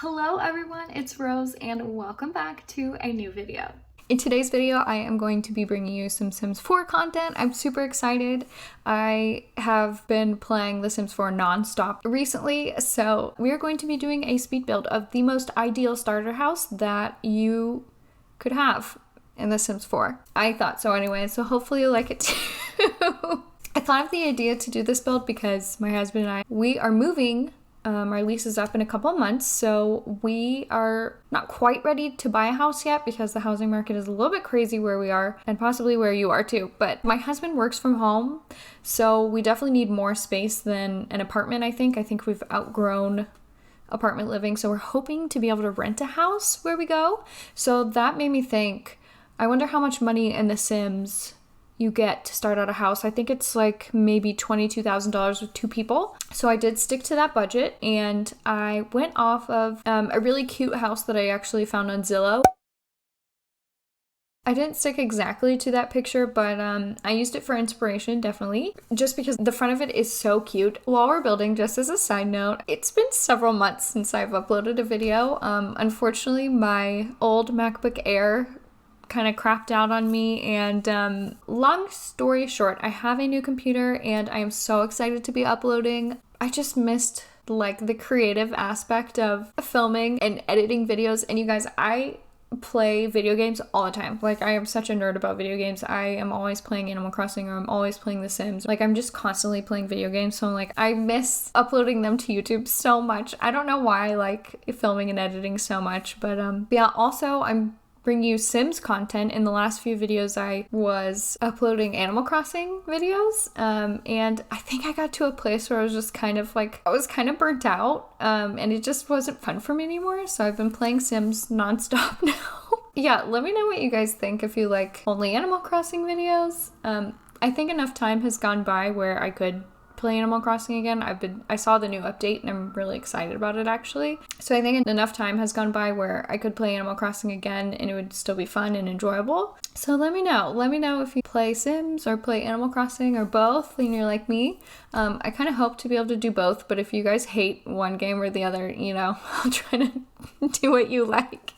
Hello everyone, it's Rose and welcome back to a new video. In today's video, I am going to be bringing you some Sims 4 content. I'm super excited. I have been playing The Sims 4 non-stop recently, so we are going to be doing a speed build of the most ideal starter house that you could have in The Sims 4. I thought so anyway, so hopefully you like it too. I thought of the idea to do this build because my husband and we are moving. Our lease is up in a couple of months, so we are not quite ready to buy a house yet because the housing market is a little bit crazy where we are and possibly where you are too. But my husband works from home, so we definitely need more space than an apartment, I think. I think we've outgrown apartment living, so we're hoping to be able to rent a house where we go. So that made me think, I wonder how much money in The Sims you get to start out a house. I think it's like maybe $22,000 with two people. So I did stick to that budget and I went off of a really cute house that I actually found on Zillow. I didn't stick exactly to that picture, but I used it for inspiration, definitely, just because the front of it is so cute. While we're building, just as a side note, it's been several months since I've uploaded a video. Unfortunately, my old MacBook Air kind of crapped out on me, and long story short, I have a new computer and I am so excited to be uploading. I just missed like the creative aspect of filming and editing videos. And you guys, I play video games all the time. Like, I am such a nerd about video games. I am always playing Animal Crossing, or I'm always playing The Sims. Like, I'm just constantly playing video games, so like I miss uploading them to YouTube so much. I don't know why I like filming and editing so much, but yeah, also I'm bring you Sims content. In the last few videos I was uploading Animal Crossing videos, and I think I got to a place where I was just kind of like, I was kind of burnt out, and it just wasn't fun for me anymore, so I've been playing Sims nonstop now. Yeah, let me know what you guys think if you like only Animal Crossing videos. I think enough time has gone by where I could play Animal Crossing again. I saw the new update and I'm really excited about it, actually. So I think enough time has gone by where I could play Animal Crossing again and it would still be fun and enjoyable. So let me know if you play Sims or play Animal Crossing or both and you're like me. I kind of hope to be able to do both, but if you guys hate one game or the other, you know, I'll try to do what you like.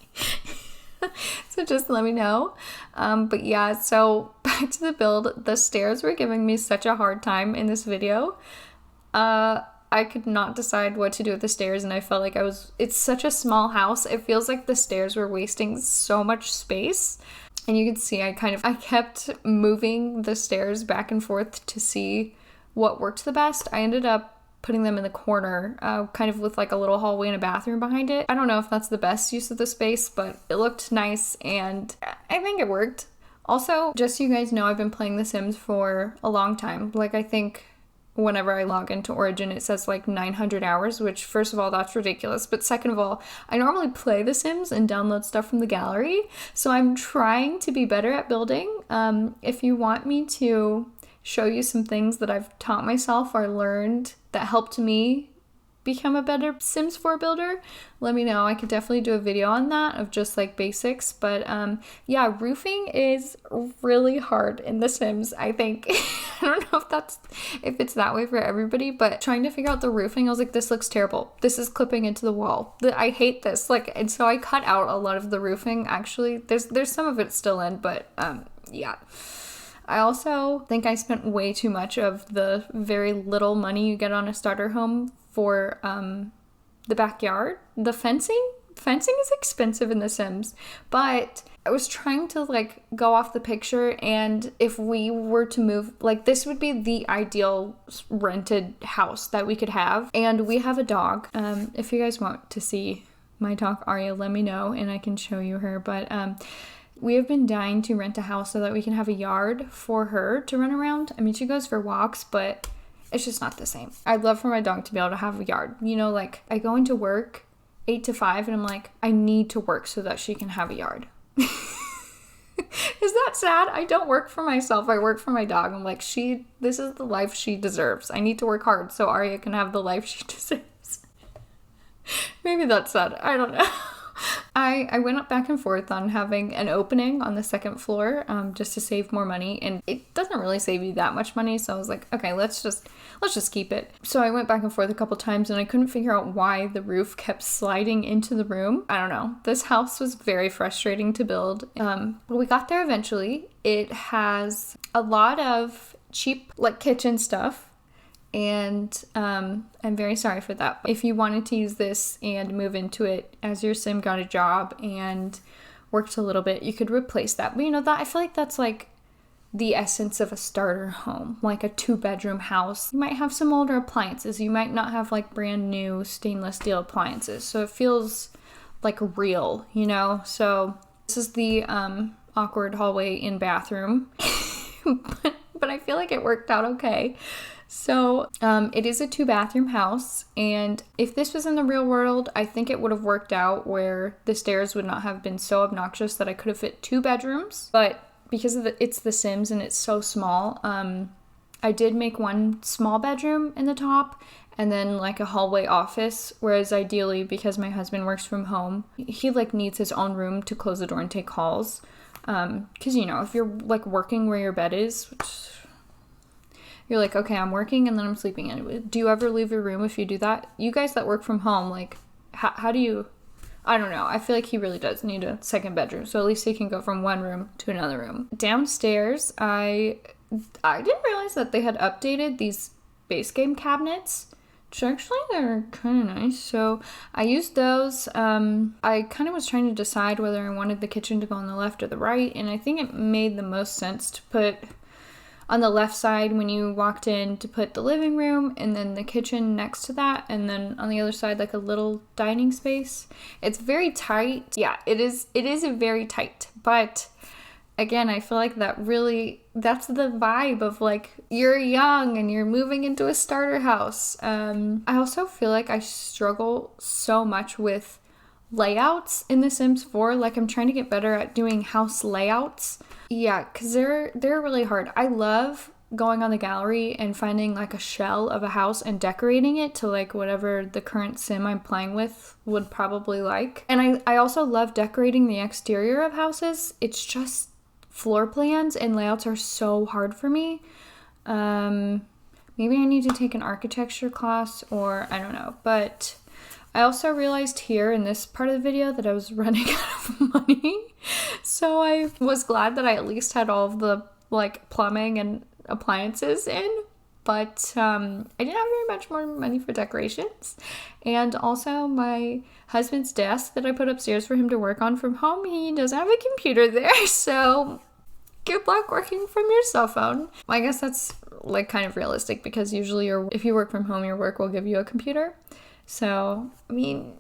So just let me know. But yeah, so back to the build. The stairs were giving me such a hard time in this video. I could not decide what to do with the stairs, and I felt like it's such a small house. It feels like the stairs were wasting so much space. And you can see I kept moving the stairs back and forth to see what worked the best. I ended up putting them in the corner, kind of with like a little hallway and a bathroom behind it. I don't know if that's the best use of the space, but it looked nice and I think it worked. Also, just so you guys know, I've been playing The Sims for a long time. Like, I think whenever I log into Origin, it says like 900 hours, which first of all, that's ridiculous. But second of all, I normally play The Sims and download stuff from the gallery. So I'm trying to be better at building. If you want me to show you some things that I've taught myself or learned that helped me become a better Sims 4 builder, let me know. I could definitely do a video on that of just like basics. But yeah, roofing is really hard in The Sims, I think. I don't know if it's that way for everybody, but trying to figure out the roofing, I was like, this looks terrible. This is clipping into the wall. I hate this. Like, and so I cut out a lot of the roofing. Actually, there's some of it still in, but yeah. I also think I spent way too much of the very little money you get on a starter home for the backyard. The fencing is expensive in The Sims, but I was trying to like go off the picture, and if we were to move, like, this would be the ideal rented house that we could have. And we have a dog. If you guys want to see my dog Arya, let me know and I can show you her. But we have been dying to rent a house so that we can have a yard for her to run around. I mean, she goes for walks, but it's just not the same. I'd love for my dog to be able to have a yard. You know, like, I go into work 8 to 5 and I'm like, I need to work so that she can have a yard. Is that sad? I don't work for myself. I work for my dog. I'm like, this is the life she deserves. I need to work hard so Arya can have the life she deserves. Maybe that's sad. I don't know. I went up back and forth on having an opening on the second floor just to save more money, and it doesn't really save you that much money, so I was like, okay, let's just keep it. So I went back and forth a couple times, and I couldn't figure out why the roof kept sliding into the room. I don't know. This house was very frustrating to build. But we got there eventually. It has a lot of cheap like kitchen stuff, and I'm very sorry for that. If you wanted to use this and move into it as your sim got a job and worked a little bit, you could replace that. But you know, that I feel like that's like the essence of a starter home, like a 2-bedroom house. You might have some older appliances. You might not have like brand new stainless steel appliances. So it feels like real, you know? So this is the awkward hallway in bathroom, but I feel like it worked out okay. So it is a 2-bathroom house, and if this was in the real world, I think it would have worked out where the stairs would not have been so obnoxious that I could have fit 2 bedrooms. But because of it's The Sims and it's so small, I did make one small bedroom in the top and then like a hallway office, whereas ideally, because my husband works from home, he like needs his own room to close the door and take calls. Because, you know, if you're like working where your bed is, which you're like, okay, I'm working and then I'm sleeping anyway. Do you ever leave your room if you do that? You guys that work from home, like, how do you... I don't know. I feel like he really does need a second bedroom, so at least he can go from one room to another room. Downstairs, I didn't realize that they had updated these base game cabinets, which actually they're kind of nice. So I used those. I kind of was trying to decide whether I wanted the kitchen to go on the left or the right, and I think it made the most sense to put on the left side when you walked in, to put the living room and then the kitchen next to that, and then on the other side like a little dining space. It's very tight. Yeah, it is very tight, but again, I feel like that's the vibe of like you're young and you're moving into a starter house. I also feel like I struggle so much with layouts in The Sims 4. Like, I'm trying to get better at doing house layouts. Yeah, because they're really hard. I love going on the gallery and finding like a shell of a house and decorating it to like whatever the current sim I'm playing with would probably like. And I also love decorating the exterior of houses. It's just floor plans and layouts are so hard for me. Maybe I need to take an architecture class, or I don't know. But I also realized here in this part of the video that I was running out of money. So I was glad that I at least had all of the like plumbing and appliances in, but I didn't have very much more money for decorations. And also my husband's desk that I put upstairs for him to work on from home, he doesn't have a computer there, so good luck working from your cell phone. Well, I guess that's like kind of realistic, because usually if you work from home, your work will give you a computer. So, I mean,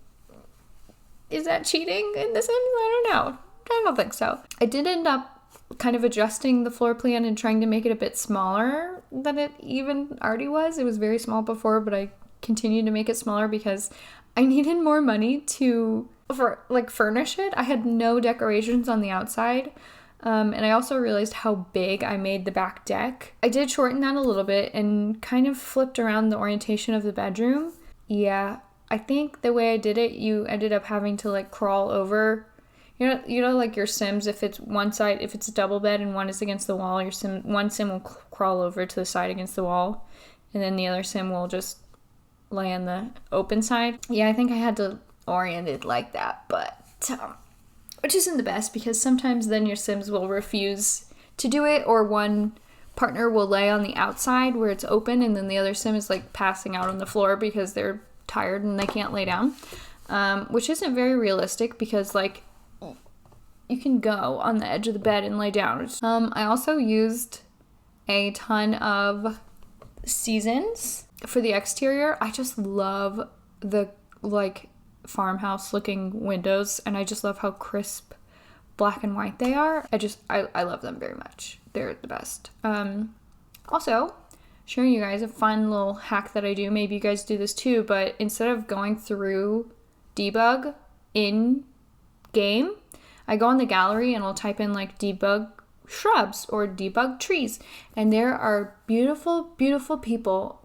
is that cheating in this sense? I don't know. I don't think so. I did end up kind of adjusting the floor plan and trying to make it a bit smaller than it even already was. It was very small before, but I continued to make it smaller because I needed more money for furnish it. I had no decorations on the outside. And I also realized how big I made the back deck. I did shorten that a little bit and kind of flipped around the orientation of the bedroom. Yeah, I think the way I did it, you ended up having to like crawl over. You know, like your Sims, if it's one side, if it's a double bed and one is against the wall, one Sim will crawl over to the side against the wall, and then the other Sim will just lay on the open side. Yeah, I think I had to orient it like that, but which isn't the best, because sometimes then your Sims will refuse to do it, or one partner will lay on the outside where it's open, and then the other Sim is like passing out on the floor because they're tired and they can't lay down, which isn't very realistic, because like you can go on the edge of the bed and lay down. I also used a ton of seasons for the exterior. I just love the like farmhouse looking windows, and I just love how crisp black and white they are. I love them very much. They're the best. Also, showing you guys a fun little hack that I do. Maybe you guys do this too, but instead of going through debug in game, I go on the gallery and I'll type in like debug shrubs or debug trees, and there are beautiful, beautiful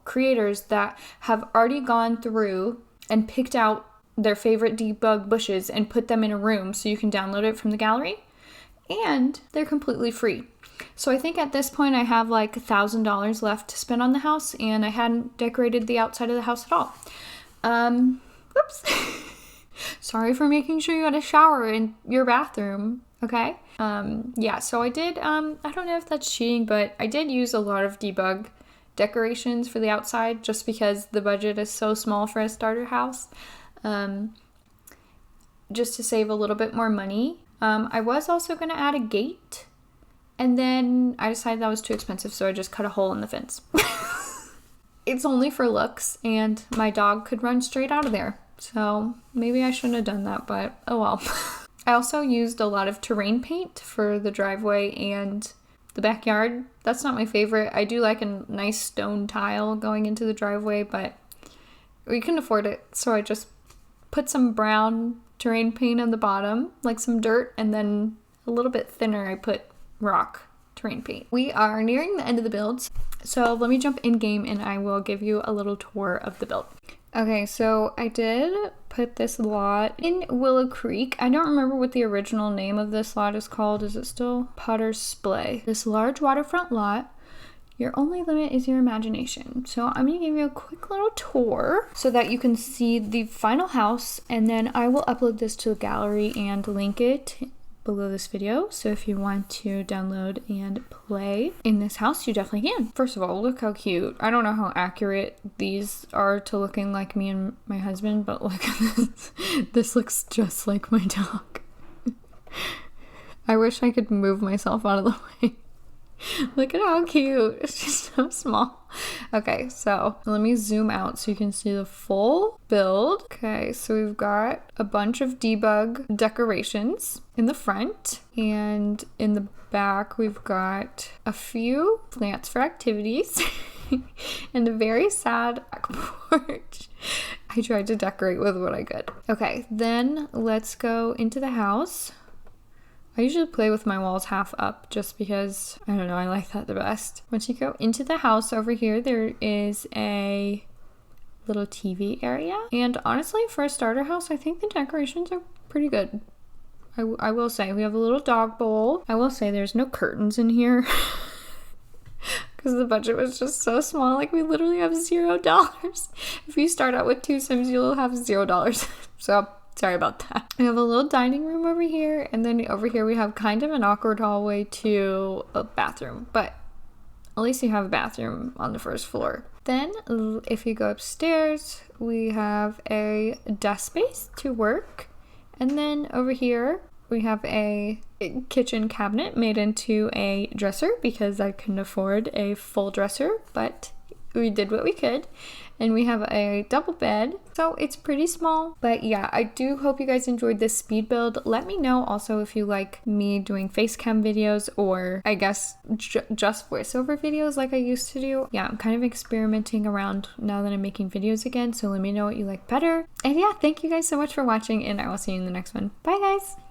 creators that have already gone through and picked out their favorite debug bushes and put them in a room so you can download it from the gallery. And they're completely free. So I think at this point I have like $1,000 left to spend on the house, and I hadn't decorated the outside of the house at all. Whoops. Sorry for making sure you had a shower in your bathroom, okay? Yeah, so I did, I don't know if that's cheating, but I did use a lot of debug decorations for the outside just because the budget is so small for a starter house. Just to save a little bit more money. I was also going to add a gate, and then I decided that was too expensive, so I just cut a hole in the fence. It's only for looks, and my dog could run straight out of there, so maybe I shouldn't have done that, but oh well. I also used a lot of terrain paint for the driveway and the backyard. That's not my favorite. I do like a nice stone tile going into the driveway, but we couldn't afford it, so I just put some brown terrain paint on the bottom, like some dirt, and then a little bit thinner I put rock terrain paint. We are nearing the end of the builds, so let me jump in game and I will give you a little tour of the build. Okay, so I did put this lot in Willow Creek. I don't remember what the original name of this lot is called. Is it still Potter's Splay? This large waterfront lot. Your only limit is your imagination. So I'm going to give you a quick little tour so that you can see the final house, and then I will upload this to the gallery and link it below this video. So if you want to download and play in this house, you definitely can. First of all, look how cute. I don't know how accurate these are to looking like me and my husband, but look at this. This looks just like my dog. I wish I could move myself out of the way. Look at how cute. It's just so small. Okay, so let me zoom out so you can see the full build. Okay, so we've got a bunch of debug decorations in the front, and in the back we've got a few plants for activities and a very sad back porch. I tried to decorate with what I could. Okay, then let's go into the house. I usually play with my walls half up just because, I don't know, I like that the best. Once you go into the house over here, there is a little TV area. And honestly, for a starter house, I think the decorations are pretty good. I will say, we have a little dog bowl. I will say there's no curtains in here because the budget was just so small. Like, we literally have $0. If you start out with 2 Sims, you'll have $0. So sorry about that. We have a little dining room over here, and then over here we have kind of an awkward hallway to a bathroom, but at least you have a bathroom on the first floor. Then if you go upstairs, we have a desk space to work, and then over here we have a kitchen cabinet made into a dresser because I couldn't afford a full dresser, but we did what we could. And we have a double bed, so it's pretty small. But yeah, I do hope you guys enjoyed this speed build. Let me know also if you like me doing face cam videos, or I guess just voiceover videos like I used to do. Yeah, I'm kind of experimenting around now that I'm making videos again, so let me know what you like better. And yeah, thank you guys so much for watching, and I will see you in the next one. Bye guys!